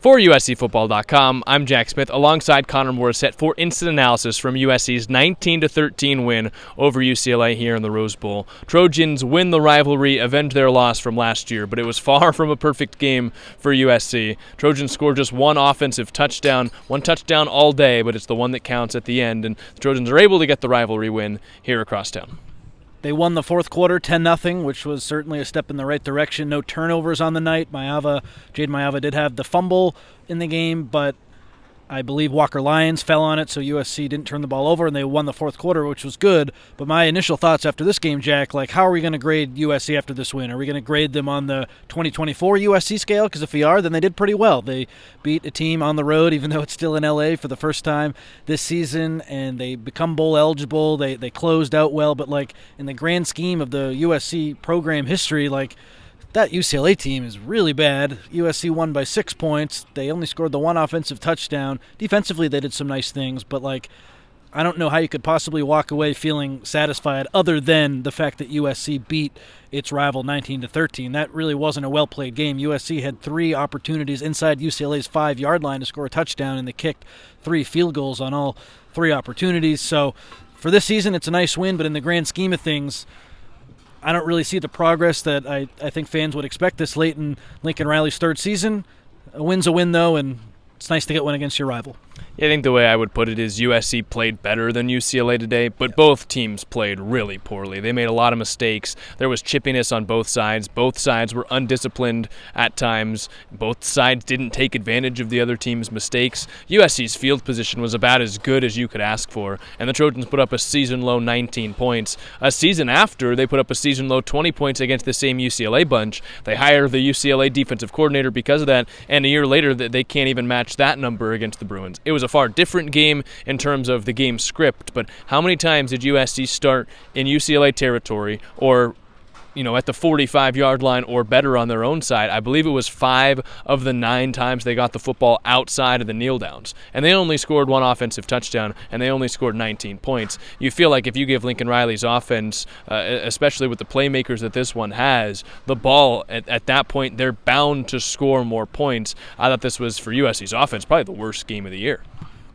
For USCFootball.com, I'm Jack Smith alongside Connor Morrissette for instant analysis from USC's 19-13 win over UCLA here in the Rose Bowl. Trojans win the rivalry, avenge their loss from last year, but it was far from a perfect game for USC. Trojans scored just one offensive touchdown, one touchdown all day, but it's the one that counts at the end, and the Trojans are able to get the rivalry win here across town. They won the fourth quarter 10-0, which was certainly a step in the right direction. No turnovers on the night. Jade Maiava did have the fumble in the game, but I believe Walker Lyons fell on it, so USC didn't turn the ball over, and they won the fourth quarter, which was good. But my initial thoughts after this game, Jack, how are we going to grade USC after this win? Are we going to grade them on the 2024 USC scale? Because if we are, then they did pretty well. They beat a team on the road, even though it's still in LA for the first time this season, and they become bowl eligible. They closed out well, but in the grand scheme of the USC program history, that UCLA team is really bad. USC won by 6 points. They only scored the one offensive touchdown. Defensively, they did some nice things, but I don't know how you could possibly walk away feeling satisfied other than the fact that USC beat its rival 19-13. That really wasn't a well-played game. USC had 3 opportunities inside UCLA's 5-yard line to score a touchdown, and they kicked 3 field goals on all 3 opportunities. So for this season, it's a nice win, but in the grand scheme of things, I don't really see the progress that I think fans would expect this late in Lincoln Riley's third season. A win's a win, though, and it's nice to get one against your rival. Yeah, I think the way I would put it is USC played better than UCLA today, but both teams played really poorly. They made a lot of mistakes. There was chippiness on both sides. Both sides were undisciplined at times. Both sides didn't take advantage of the other team's mistakes. USC's field position was about as good as you could ask for, and the Trojans put up a season-low 19 points. A season after, they put up a season-low 20 points against the same UCLA bunch. They hired the UCLA defensive coordinator because of that, and a year later, they can't even match that number against the Bruins. It was a far different game in terms of the game script, but how many times did USC start in UCLA territory or at the 45-yard line or better on their own side? I believe it was 5 of the 9 times they got the football outside of the kneel downs. And they only scored one offensive touchdown, and they only scored 19 points. You feel like if you give Lincoln Riley's offense, especially with the playmakers that this one has, the ball at that point, they're bound to score more points. I thought this was, for USC's offense, probably the worst game of the year.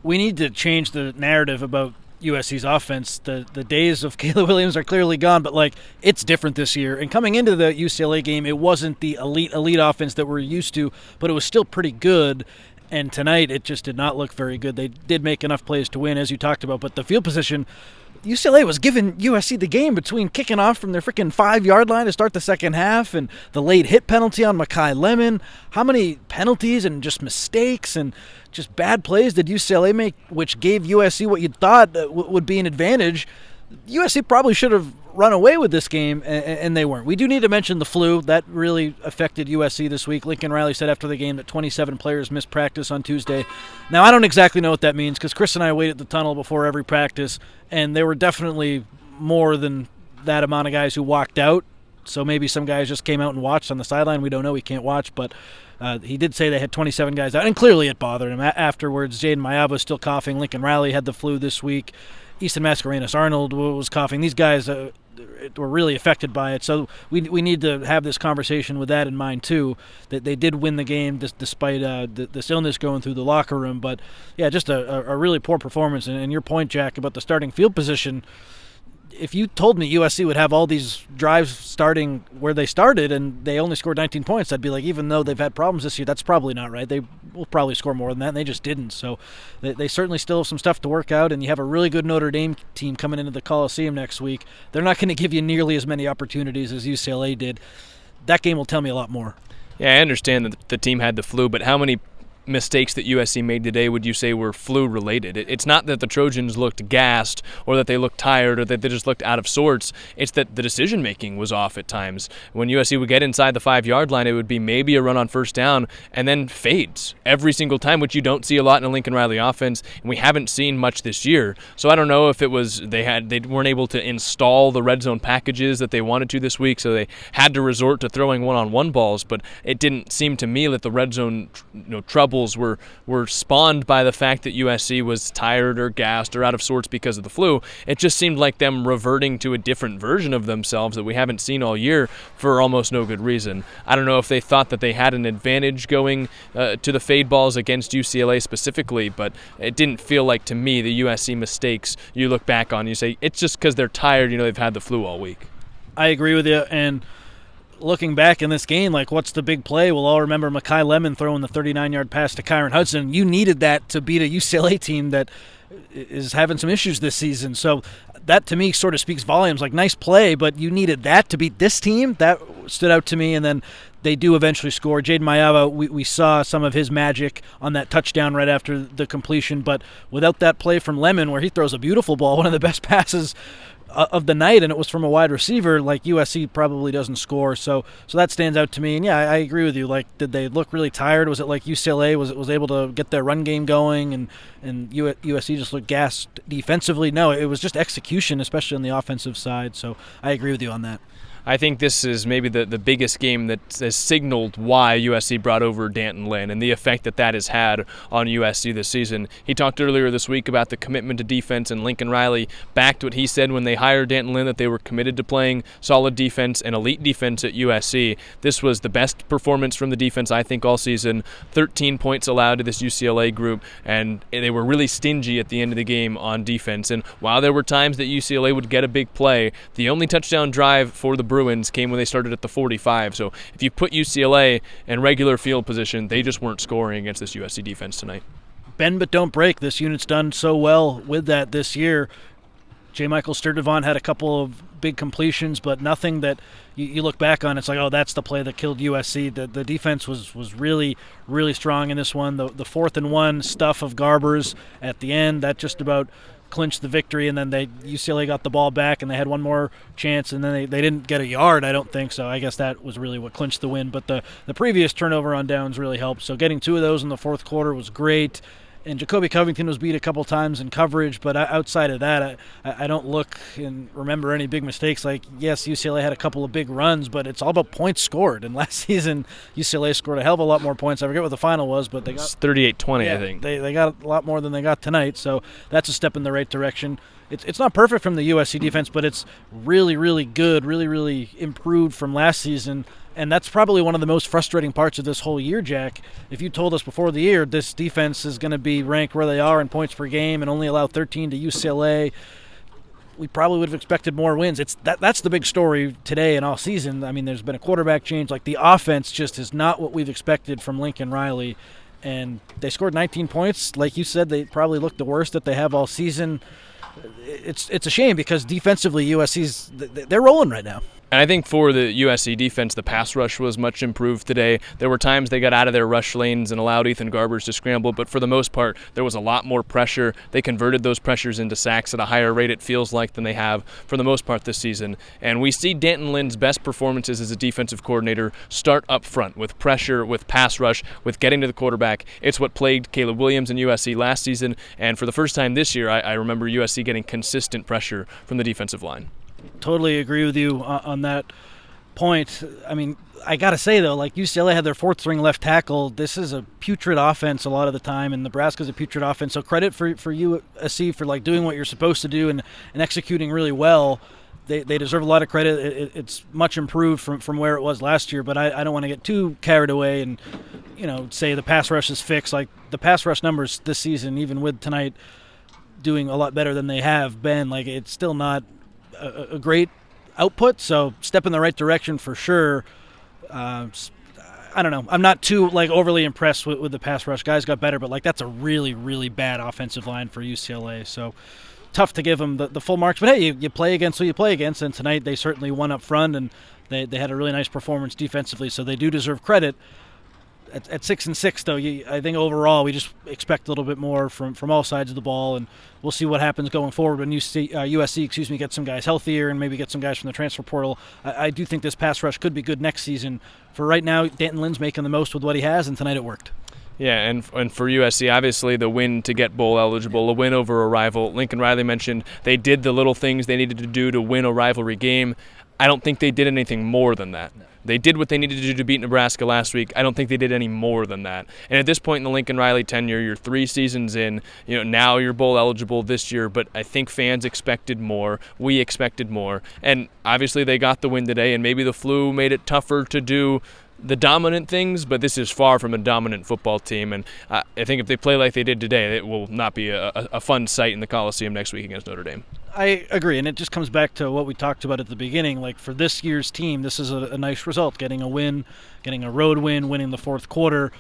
We need to change the narrative about USC's offense. The days of Caleb Williams are clearly gone, but it's different this year. And coming into the UCLA game, it wasn't the elite offense that we're used to, but it was still pretty good. And tonight, it just did not look very good. They did make enough plays to win, as you talked about, but the field position, UCLA was giving USC the game between kicking off from their freaking 5-yard line to start the second half and the late hit penalty on Makai Lemon. How many penalties and just mistakes and just bad plays did UCLA make, which gave USC what you thought would be an advantage? USC probably should have run away with this game, and they weren't. We do need to mention the flu. That really affected USC this week. Lincoln Riley said after the game that 27 players missed practice on Tuesday. Now, I don't exactly know what that means because Chris and I wait at the tunnel before every practice, and there were definitely more than that amount of guys who walked out. So maybe some guys just came out and watched on the sideline. We don't know. We can't watch, but he did say they had 27 guys out, and clearly it bothered him. Afterwards, Jaden Maiava was still coughing. Lincoln Riley had the flu this week. Easton Mascarenas-Arnold was coughing. These guys were really affected by it. So we need to have this conversation with that in mind, too, that they did win the game despite this illness going through the locker room. But, yeah, just a really poor performance. And your point, Jack, about the starting field position, if you told me USC would have all these drives starting where they started and they only scored 19 points, I'd be like, even though they've had problems this year, that's probably not right. They will probably score more than that, and they just didn't. So they certainly still have some stuff to work out, and you have a really good Notre Dame team coming into the Coliseum next week. They're not going to give you nearly as many opportunities as UCLA did. That game will tell me a lot more. Yeah, I understand that the team had the flu, but how many mistakes that USC made today would you say were flu-related? It's not that the Trojans looked gassed or that they looked tired or that they just looked out of sorts. It's that the decision-making was off at times. When USC would get inside the 5-yard line, it would be maybe a run on first down and then fades every single time, which you don't see a lot in a Lincoln Riley offense, and we haven't seen much this year. So I don't know if it was they weren't able to install the red zone packages that they wanted to this week, so they had to resort to throwing one-on-one balls, but it didn't seem to me that the red zone trouble troubles were spawned by the fact that USC was tired or gassed or out of sorts because of the flu. It just seemed like them reverting to a different version of themselves that we haven't seen all year for almost no good reason. I don't know if they thought that they had an advantage going to the fade balls against UCLA specifically, but it didn't feel like, to me, the USC mistakes you look back on, you say, it's just because they're tired, they've had the flu all week. I agree with you, and looking back in this game, what's the big play? We'll all remember Mekhi Lemon throwing the 39-yard pass to Kyron Hudson. You needed that to beat a UCLA team that is having some issues this season. So that, to me, sort of speaks volumes. Nice play, but you needed that to beat this team. That stood out to me, and then they do eventually score. Jaden Mayava, we saw some of his magic on that touchdown right after the completion, but without that play from Lemon where he throws a beautiful ball, one of the best passes of the night, and it was from a wide receiver, USC probably doesn't score. So that stands out to me. And yeah, I agree with you. Did they look really tired? Was it like UCLA was able to get their run game going and USC just looked gassed defensively? No, it was just execution, especially on the offensive side. So I agree with you on that. I think this is maybe the biggest game that has signaled why USC brought over D'Anton Lynn and the effect that has had on USC this season. He talked earlier this week about the commitment to defense, and Lincoln Riley backed what he said when they hired D'Anton Lynn, that they were committed to playing solid defense and elite defense at USC. This was the best performance from the defense, I think, all season. 13 points allowed to this UCLA group, and they were really stingy at the end of the game on defense. And while there were times that UCLA would get a big play, the only touchdown drive for the Bruins came when they started at the 45. So if you put UCLA in regular field position, they just weren't scoring against this USC defense tonight. Bend but don't break. This unit's done so well with that this year. J. Michael Sturtevant had a couple of big completions, but nothing that you look back on, it's like, oh, that's the play that killed USC. The defense was really, really strong in this one. The 4th and 1 stuff of Garber's at the end, that just about clinched the victory, and then UCLA got the ball back, and they had one more chance, and then they didn't get a yard, I don't think, so I guess that was really what clinched the win. But the previous turnover on downs really helped, so getting 2 of those in the fourth quarter was great. And Jacoby Covington was beat a couple times in coverage, but outside of that, I don't look and remember any big mistakes. Yes, UCLA had a couple of big runs, but it's all about points scored. And last season, UCLA scored a hell of a lot more points. I forget what the final was, but they got 38-20, yeah, I think. They got a lot more than they got tonight, so that's a step in the right direction. It's not perfect from the USC defense, but it's really, really good, really, really improved from last season. And that's probably one of the most frustrating parts of this whole year, Jack. If you told us before the year this defense is going to be ranked where they are in points per game and only allow 13 to UCLA, we probably would have expected more wins. That's the big story today and all season. I mean, there's been a quarterback change. The offense just is not what we've expected from Lincoln Riley. And they scored 19 points. Like you said, they probably look the worst that they have all season. It's a shame because defensively they're rolling right now. And I think for the USC defense, the pass rush was much improved today. There were times they got out of their rush lanes and allowed Ethan Garbers to scramble, but for the most part, there was a lot more pressure. They converted those pressures into sacks at a higher rate, it feels like, than they have for the most part this season. And we see D'Anton Lynn's best performances as a defensive coordinator start up front with pressure, with pass rush, with getting to the quarterback. It's what plagued Caleb Williams and USC last season, and for the first time this year, I remember USC getting consistent pressure from the defensive line. Totally agree with you on that point. I mean, I got to say, though, UCLA had their 4th-string left tackle. This is a putrid offense a lot of the time, and Nebraska's a putrid offense. So credit for USC for, doing what you're supposed to do and executing really well. They deserve a lot of credit. It's much improved from where it was last year, but I don't want to get too carried away and, say the pass rush is fixed. The pass rush numbers this season, even with tonight doing a lot better than they have been, it's still not a great output, so step in the right direction for sure. I don't know. I'm not too overly impressed with the pass rush. Guys got better, but that's a really, really bad offensive line for UCLA. So tough to give them the full marks. But hey, you play against who you play against, and tonight they certainly won up front, and they had a really nice performance defensively. So they do deserve credit. At 6-6, though, I think overall we just expect a little bit more from all sides of the ball, and we'll see what happens going forward when USC get some guys healthier and maybe get some guys from the transfer portal. I do think this pass rush could be good next season. For right now, D'Anton Lynn's making the most with what he has, and tonight it worked. Yeah, and for USC, obviously the win to get bowl eligible, a win over a rival. Lincoln Riley mentioned they did the little things they needed to do to win a rivalry game. I don't think they did anything more than that. They did what they needed to do to beat Nebraska last week. I don't think they did any more than that. And at this point in the Lincoln Riley tenure, you're 3 seasons in. Now you're bowl eligible this year, but I think fans expected more. We expected more. And obviously they got the win today, and maybe the flu made it tougher to do the dominant things, but this is far from a dominant football team, and I think if they play like they did today, it will not be a fun sight in the Coliseum next week against Notre Dame. I agree, and it just comes back to what we talked about at the beginning. Like, for this year's team, this is a nice result, getting a win, getting a road win, winning the fourth quarter.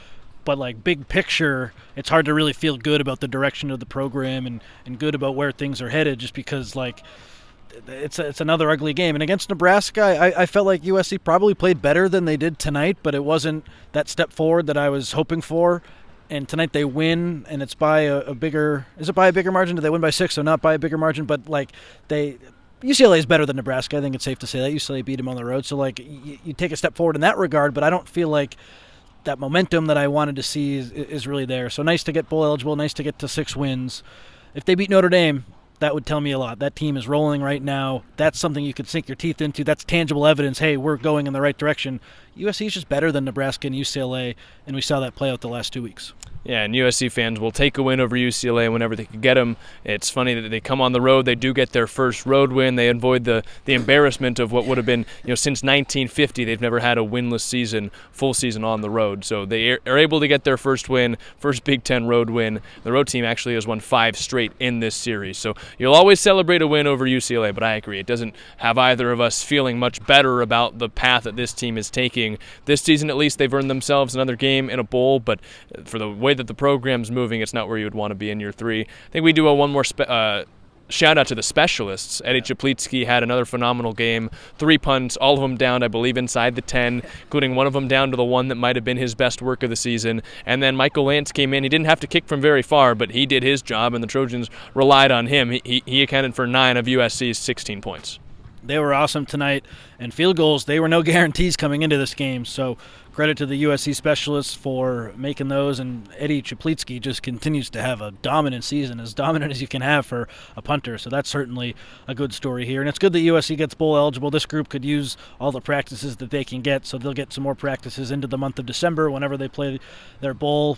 But, like, big picture, it's hard to really feel good about the direction of the program and good about where things are headed, just because, like, it's another ugly game. And against Nebraska, I felt like USC probably played better than they did tonight, but it wasn't that step forward that I was hoping for. And tonight they win, and it's by a bigger – is it by a bigger margin? Do they win by 6? So not by a bigger margin, but, like, UCLA is better than Nebraska. I think it's safe to say that. UCLA beat them on the road. So, like, you take a step forward in that regard, but I don't feel like that momentum that I wanted to see is really there. So nice to get bowl eligible, nice to get to 6 wins. If they beat Notre Dame, that would tell me a lot. That team is rolling right now. That's something you could sink your teeth into. That's tangible evidence. Hey, we're going in the right direction. USC is just better than Nebraska and UCLA, and we saw that play out the last 2 weeks. Yeah, and USC fans will take a win over UCLA whenever they can get them. It's funny that they come on the road. They do get their first road win. They avoid the embarrassment of what would have been, since 1950, they've never had a winless season, full season on the road. So they are able to get their first win, first Big Ten road win. The road team actually has won 5 straight in this series. So you'll always celebrate a win over UCLA, but I agree. It doesn't have either of us feeling much better about the path that this team is taking. This season, at least, they've earned themselves another game in a bowl, but for the way that the program's moving, it's not where you would want to be in year 3. I think we do one more shout out to the specialists. Eddie Chaplitsky had another phenomenal game. 3 punts, all of them down, I believe, inside the 10, including one of them down to the one that might have been his best work of the season. And then Michael Lance came in. He didn't have to kick from very far, but he did his job, and the Trojans relied on him. He accounted for 9 of USC's 16 points. They were awesome tonight, and field goals, they were no guarantees coming into this game. So credit to the USC specialists for making those, and Eddie Chaplitsky just continues to have a dominant season, as dominant as you can have for a punter. So that's certainly a good story here. And it's good that USC gets bowl eligible. This group could use all the practices that they can get, so they'll get some more practices into the month of December whenever they play their bowl.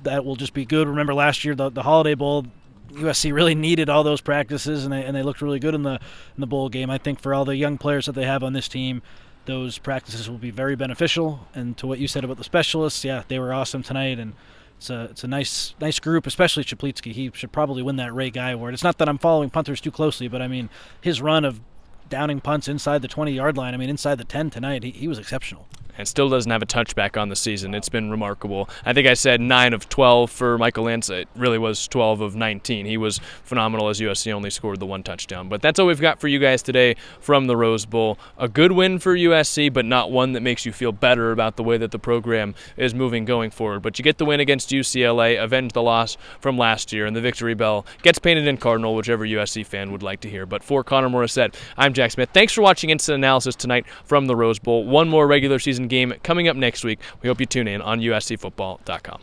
That will just be good. Remember last year, the Holiday Bowl, USC really needed all those practices, and they looked really good in the bowl game. I think for all the young players that they have on this team, those practices will be very beneficial. And to what you said about the specialists, yeah, they were awesome tonight, and it's a nice group, especially Chaplitsky. He should probably win that Ray Guy Award. It's not that I'm following punters too closely, but I mean, his run of downing punts inside the 20-yard line, inside the 10 tonight, he was exceptional. And still doesn't have a touchback on the season. It's been remarkable. I think I said 9 of 12 for Michael Lance. It really was 12 of 19. He was phenomenal, as USC only scored the 1 touchdown. But that's all we've got for you guys today from the Rose Bowl. A good win for USC, but not one that makes you feel better about the way that the program is moving going forward. But you get the win against UCLA, avenge the loss from last year, and the victory bell gets painted in Cardinal, whichever USC fan would like to hear. But for Connor Morrissette, I'm Jack Smith. Thanks for watching Instant Analysis tonight from the Rose Bowl. One more regular season game coming up next week. We hope you tune in on USCfootball.com.